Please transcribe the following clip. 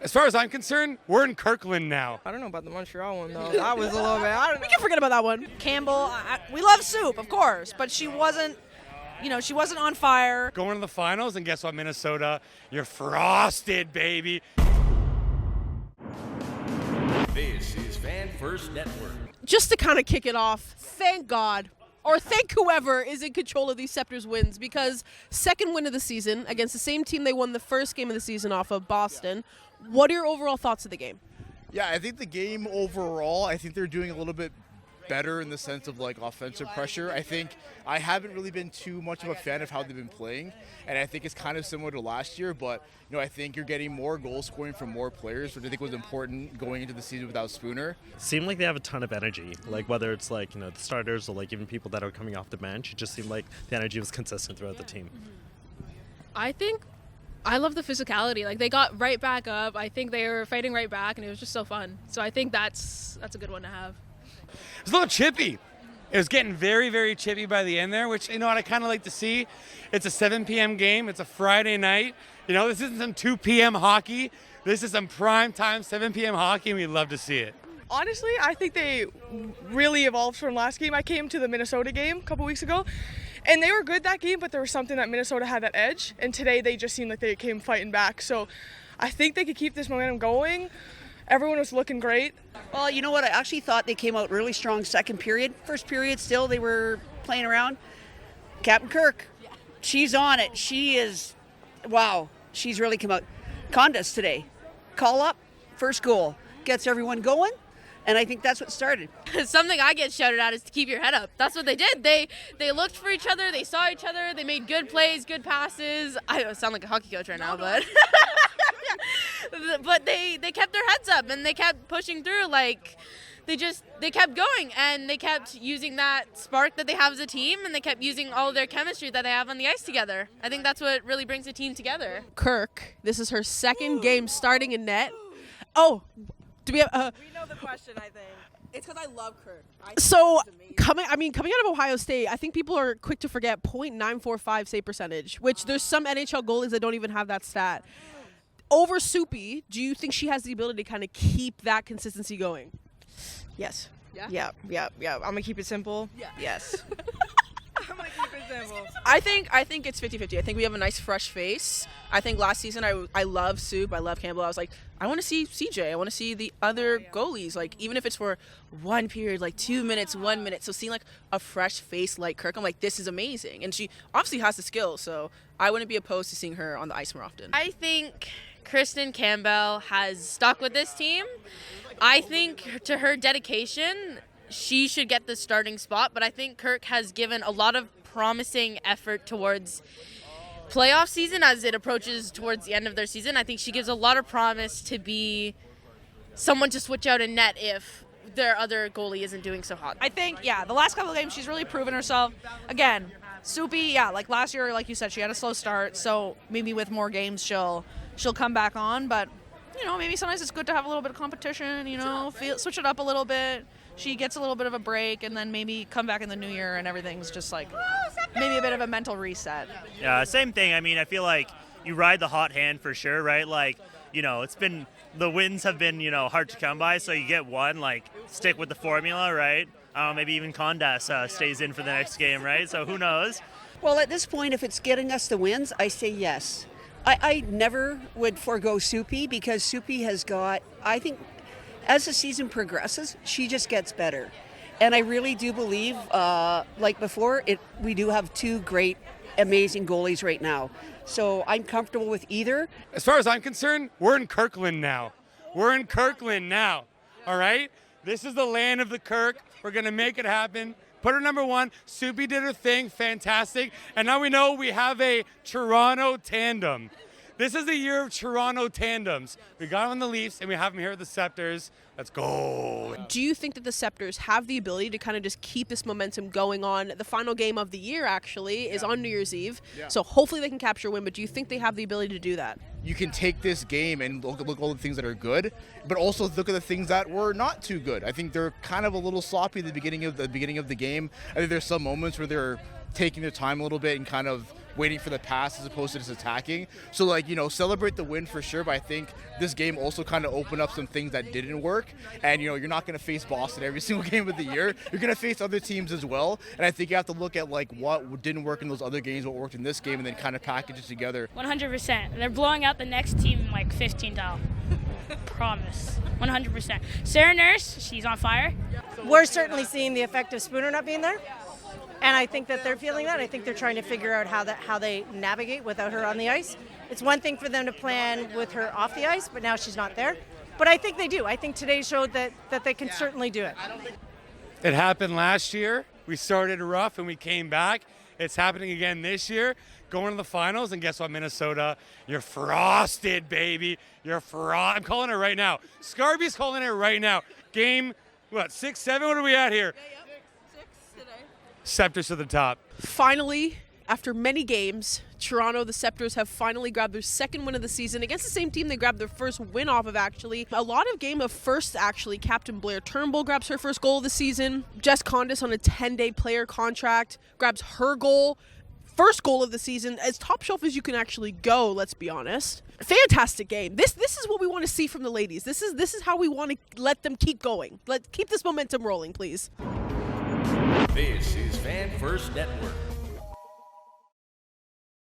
As far as I'm concerned, we're in Kirkland now. I don't know about the Montreal one, though. That was a little bit, I don't know. We can forget about that one. Campbell, we love Soup, of course, but she wasn't on fire. Going to the finals, and guess what, Minnesota? You're frosted, baby. This is Fan First Network. Just to kind of kick it off, thank God, or thank whoever is in control of these Sceptres wins, because second win of the season against the same team they won the first game of the season off of, Boston. What are your overall thoughts of the game? Yeah, I think the game overall, I think they're doing a little bit better in the sense of like offensive pressure. I think I haven't really been too much of a fan of how they've been playing, and I think it's kind of similar to last year, but I think you're getting more goal scoring from more players, which I think was important going into the season without Spooner. Seemed like they have a ton of energy, like whether it's like the starters or like even people that are coming off the bench. It just seemed like the energy was consistent throughout the team. I love the physicality. Like, they got right back up. I think they were fighting right back, and it was just so fun. So I think that's a good one to have. It's a little chippy. It was getting very, very chippy by the end there, which, what I kind of like to see. It's a 7 p.m. game. It's a Friday night. This isn't some 2 p.m. hockey. This is some prime time 7 p.m. hockey, and we'd love to see it. Honestly, I think they really evolved from last game. I came to the Minnesota game a couple weeks ago, and they were good that game, but there was something that Minnesota had that edge, and today they just seemed like they came fighting back. So I think they could keep this momentum going. Everyone was looking great. Well, you know what? I actually thought they came out really strong second period. First period, still, they were playing around. Captain Kirk, she's on it. She is, wow, she's really come out. Condas today, call up, first goal, gets everyone going, and I think that's what started. Something I get shouted at is to keep your head up. That's what they did. They looked for each other. They saw each other. They made good plays, good passes. I don't sound like a hockey coach right now, but but they kept their heads up and they kept pushing through. Like, they kept going, and they kept using that spark that they have as a team, and they kept using all of their chemistry that they have on the ice together. I think that's what really brings a team together. Kirk, this is her second game starting in net. Oh, do we have? We know the question, I think. It's because I love Kirk. Coming out of Ohio State, I think people are quick to forget .945 save percentage, which there's some NHL goalies that don't even have that stat. Over Soupy, do you think she has the ability to kind of keep that consistency going? Yes. Yeah? Yeah. I'm going to keep it simple. Yeah. Yes. I'm going to keep it simple. I think it's 50-50. I think we have a nice fresh face. I think last season I love Soup. I love Campbell. I was like, I want to see CJ. I want to see the other goalies. Like, even if it's for one period, like 2 minutes, 1 minute. So seeing like a fresh face like Kirk, I'm like, this is amazing. And she obviously has the skills. So I wouldn't be opposed to seeing her on the ice more often. I think Kristen Campbell has stuck with this team. I think to her dedication, she should get the starting spot, but I think Kirk has given a lot of promising effort towards playoff season as it approaches towards the end of their season. I think she gives a lot of promise to be someone to switch out in net if their other goalie isn't doing so hot. I think, the last couple of games, she's really proven herself. Again, Soupy, like last year, like you said, she had a slow start, so maybe with more games she'll come back on, but maybe sometimes it's good to have a little bit of competition, switch it up a little bit. She gets a little bit of a break, and then maybe come back in the new year and everything's just like maybe a bit of a mental reset. Yeah, same thing. I mean, I feel like you ride the hot hand for sure, right? Like, the wins have been, hard to come by, so you get one, like, stick with the formula, right? Maybe even Condas stays in for the next game, right? So who knows? Well, at this point, if it's getting us the wins, I say yes. I never would forego Soupy, because Soupy has got, I think, as the season progresses, she just gets better. And I really do believe, like before, we do have two great, amazing goalies right now. So I'm comfortable with either. As far as I'm concerned, we're in Kirkland now. All right? This is the land of the Kirk. We're going to make it happen. Put her number one. Soupy did her thing. Fantastic. And now we know we have a Toronto tandem. This is the year of Toronto tandems. We got them on the Leafs, and we have them here at the Sceptres. Let's go. Do you think that the Sceptres have the ability to kind of just keep this momentum going on? The final game of the year, actually, is on New Year's Eve. Yeah. So hopefully they can capture a win, but do you think they have the ability to do that? You can take this game and look at all the things that are good, but also look at the things that were not too good. I think they're kind of a little sloppy at the beginning of the game. I think there's some moments where they're taking their time a little bit and kind of waiting for the pass as opposed to just attacking. So like, you know, celebrate the win for sure, but I think this game also kind of opened up some things that didn't work. And, you know, you're not going to face Boston every single game of the year. You're going to face other teams as well. And I think you have to look at like what didn't work in those other games, what worked in this game, and then kind of package it together. 100%. They're blowing out the next team in like 15 down. Promise. 100%. Sarah Nurse, she's on fire. We're certainly seeing the effect of Spooner not being there. And I think that they're feeling that. I think they're trying to figure out how they navigate without her on the ice. It's one thing for them to plan with her off the ice, but now she's not there. But I think they do. I think today showed that they can certainly do it. It happened last year. We started rough and we came back. It's happening again this year. Going to the finals, and guess what, Minnesota? You're frosted, baby. I'm calling it right now. Scarby's calling it right now. Game, 6, 7? What are we at here? Six today. Sceptres to the top. Finally, after many games, Toronto, the Sceptres, have finally grabbed their second win of the season against the same team they grabbed their first win off of, actually. A lot of game of firsts, actually. Captain Blair Turnbull grabs her first goal of the season. Jess Condis on a 10-day player contract grabs her goal. First goal of the season, as top shelf as you can actually go, let's be honest. Fantastic game. This is what we want to see from the ladies. This is how we want to let them keep going. Keep this momentum rolling, please. This is Fan First Network.